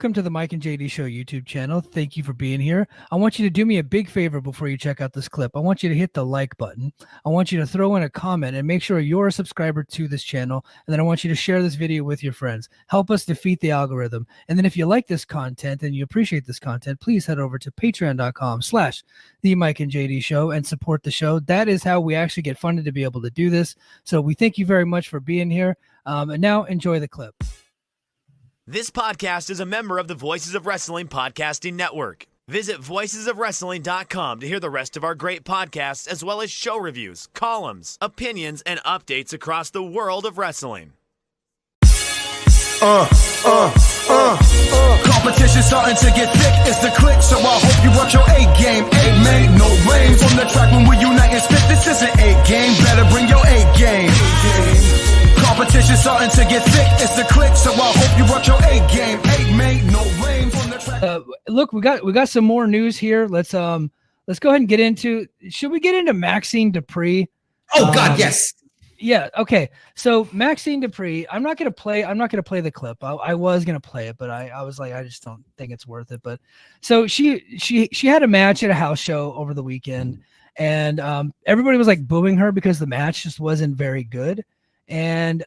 Welcome to the Mike and JD Show YouTube channel. Thank you for being here. I want you to do me a big favor before you check out this clip. I want you to hit the like button. I want you to throw in a comment and make sure you're a subscriber to this channel. And then I want you to share this video with your friends. Help us defeat the algorithm. And then if you like this content and you appreciate this content, please head over to patreon.com/The Mike and JD Show and support the show. That is how we actually get funded to be able to do this. So we thank you very much for being here. And now enjoy the clip. This podcast is a member of the Voices of Wrestling Podcasting Network. Visit voicesofwrestling.com to hear the rest of our great podcasts, as well as show reviews, columns, opinions, and updates across the world of wrestling. Competition starting to get thick, it's the click, so I hope you work your A game. A made no rain from the track when we unite and spit. This is an A game, better bring your A game. Competition starting to get thick, it's the click, so I hope you work your A game. A made no rain from the track. Look, we got some more news here. Let's go ahead and get into. Should we get into Maxine Dupree? Oh God, yes. Yeah. Okay. So Maxine Dupree, I'm not gonna play the clip. I was gonna play it, but I was like, I just don't think it's worth it. But so she had a match at a house show over the weekend, and everybody was like booing her because the match just wasn't very good, and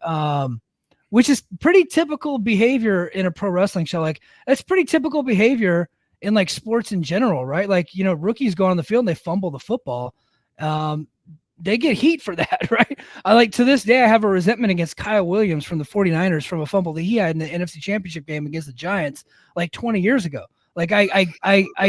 which is pretty typical behavior in a pro wrestling show. Like that's pretty typical behavior in like sports in general, right? Like, you know, rookies go on the field and they fumble the football. They get heat for that, right? To this day, I have a resentment against Kyle Williams from the 49ers from a fumble that he had in the NFC Championship game against the Giants like 20 years ago. Like I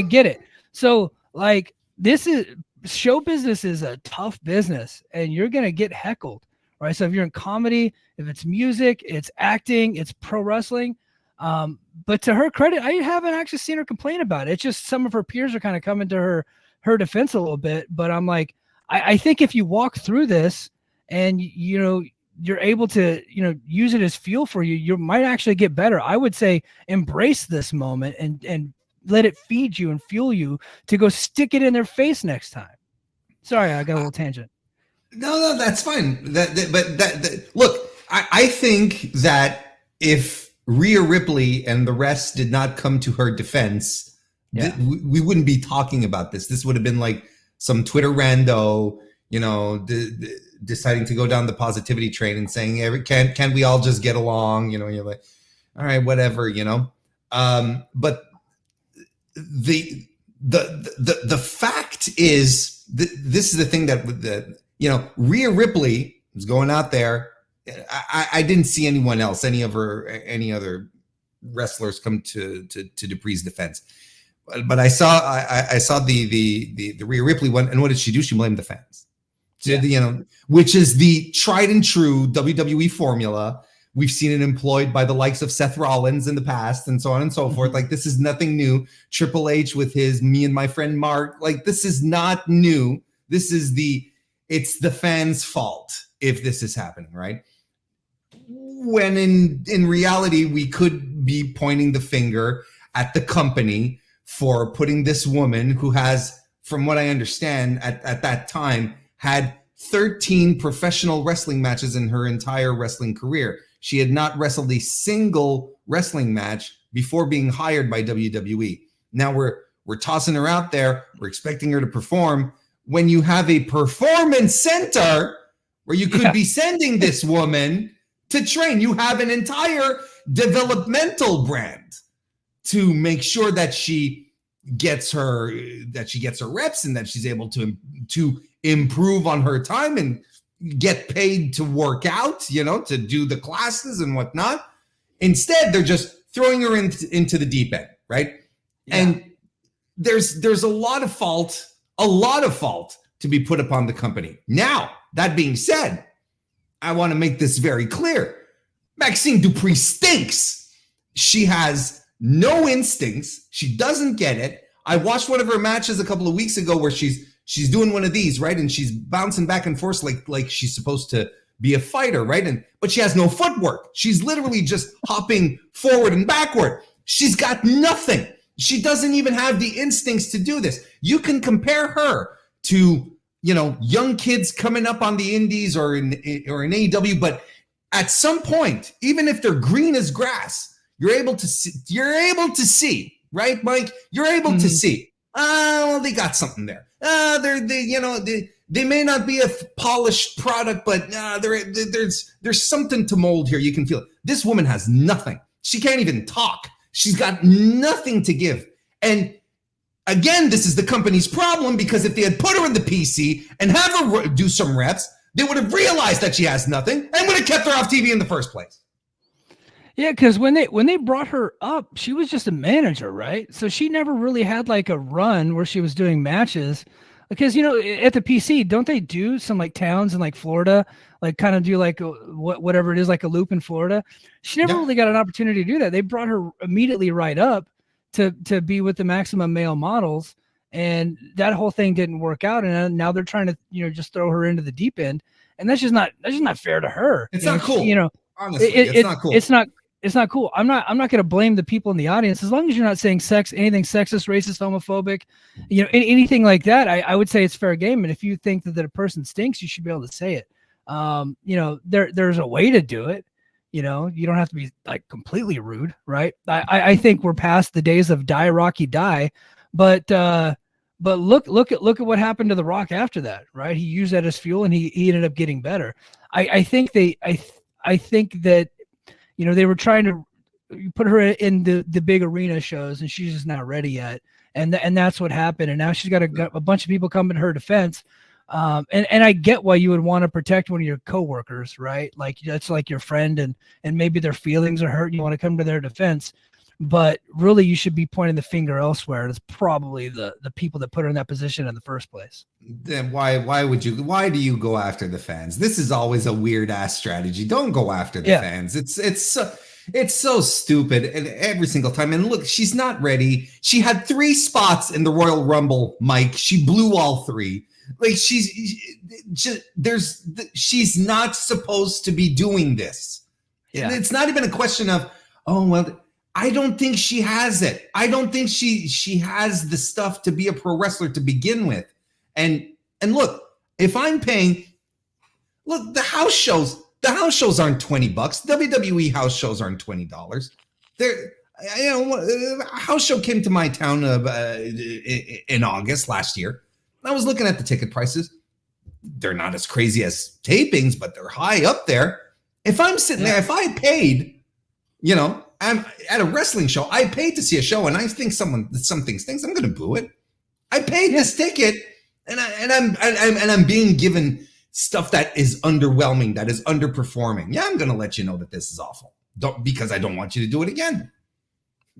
get it. So like this is show business is a tough business and you're going to get heckled, right? So if you're in comedy, if it's music, it's acting, it's pro wrestling. But to her credit, I haven't actually seen her complain about it. It's just some of her peers are kind of coming to her defense a little bit, but I'm like, I think if you walk through this and, you know, you're able to, you know, use it as fuel for you, you might actually get better. I would say embrace this moment and let it feed you and fuel you to go stick it in their face next time. Sorry, I got a little tangent. No, that's fine. Look, I think that if Rhea Ripley and the rest did not come to her defense, we wouldn't be talking about this. This would have been like some Twitter rando, you know, deciding to go down the positivity train and saying, can we all just get along? You know, you're like, all right, whatever, you know. But the fact is, this is the thing that you know, Rhea Ripley was going out there. I didn't see anyone else, any other wrestlers come to Dupree's defense. But I saw the Rhea Ripley one, and what did she do? She blamed the fans, you know, which is the tried and true WWE formula. We've seen it employed by the likes of Seth Rollins in the past, and so on and so forth. Like this is nothing new. Triple H with his "me and my friend Mark," like this is not new. This is it's the fans' fault if this is happening, right? When in reality, we could be pointing the finger at the company for putting this woman who has, from what I understand, at that time, had 13 professional wrestling matches in her entire wrestling career. She had not wrestled a single wrestling match before being hired by WWE. Now we're tossing her out there. We're expecting her to perform when you have a performance center where you could be sending this woman to train. You have an entire developmental brand to make sure that she gets her reps and that she's able to improve on her time and get paid to work out, you know, to do the classes and whatnot. Instead, they're just throwing her into the deep end, right? Yeah. And there's a lot of fault to be put upon the company. Now, that being said, I want to make this very clear. Maxine Dupri stinks. She has no instincts. She doesn't get it. I watched one of her matches a couple of weeks ago where she's doing one of these, right? And she's bouncing back and forth like she's supposed to be a fighter, right? But she has no footwork. She's literally just hopping forward and backward. She's got nothing. She doesn't even have the instincts to do this. You can compare her to, you know, young kids coming up on the indies or in AEW, but at some point, even if they're green as grass, you're able to see, right, Mike? You're able to see. Oh, they got something there. They may not be a polished product, but there's something to mold here. You can feel it. This woman has nothing. She can't even talk. She's got nothing to give. And again, this is the company's problem, because if they had put her in the PC and have her do some reps, they would have realized that she has nothing and would have kept her off TV in the first place. Yeah, because when they brought her up, she was just a manager, right? So she never really had like a run where she was doing matches. Because, at the PC, don't they do some like towns in like Florida, like kind of do like whatever it is, like a loop in Florida? She never really got an opportunity to do that. They brought her immediately right up to be with the Maximum Male Models, and that whole thing didn't work out. And now they're trying to, just throw her into the deep end, and that's just not fair to her. It's not cool. Honestly, it's not cool. It's not cool. I'm not going to blame the people in the audience, as long as you're not saying anything sexist, racist, homophobic, anything like that. I would say it's fair game. And if you think that a person stinks, you should be able to say it. There's a way to do it. You don't have to be like completely rude, right? I think we're past the days of die Rocky die, but look at what happened to The Rock after that, right? He used that as fuel, and he ended up getting better. I think that they were trying to put her in the big arena shows, and she's just not ready yet. And that's what happened. And now she's got a bunch of people coming to her defense. And I get why you would want to protect one of your coworkers, right? Like that's like your friend, and maybe their feelings are hurt. You want to come to their defense, but really you should be pointing the finger elsewhere. It's probably the people that put her in that position in the first place. Then why do you go after the fans? This is always a weird ass strategy. Don't go after the fans. It's so stupid, and every single time. And look, she's not ready. She had 3 spots in the Royal Rumble, Mike. She blew all 3. Like she's not supposed to be doing this. Yeah. It's not even a question of, oh, well, I don't think she has it. I don't think she has the stuff to be a pro wrestler to begin with. And look, if I'm paying, look, the house shows aren't $20. WWE house shows aren't $20. A house show came to my town in August last year. I was looking at the ticket prices. They're not as crazy as tapings, but they're high up there. If I'm sitting there, if I paid, I'm at a wrestling show, I paid to see a show, and I think something stinks, I'm going to boo it. I paid this ticket, and I'm being given stuff that is underwhelming, that is underperforming. Yeah, I'm going to let you know that this is awful, because I don't want you to do it again.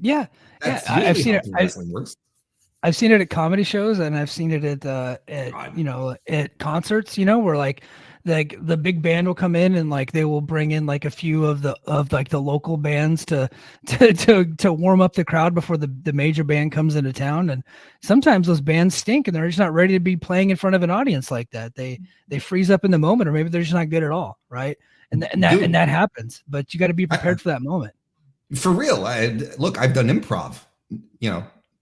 Yeah, that's really I've seen it. Wrestling works. I've seen it at comedy shows, and I've seen it at concerts. Where like the big band will come in, and like they will bring in like a few of the local bands to warm up the crowd before the major band comes into town. And sometimes those bands stink, and they're just not ready to be playing in front of an audience like that. They freeze up in the moment, or maybe they're just not good at all, right? And that happens. But you got to be prepared for that moment. For real, I've done improv.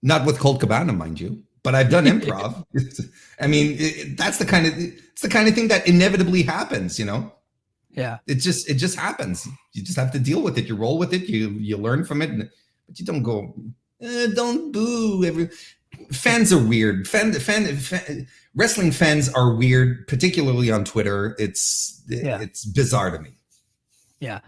Not with Colt Cabana, mind you, but I've done improv. I mean, it's the kind of thing that inevitably happens, Yeah. It just happens. You just have to deal with it. You roll with it. You learn from it, but you don't go, don't boo. Fans are weird. Wrestling fans are weird, particularly on Twitter. It's bizarre to me. Yeah.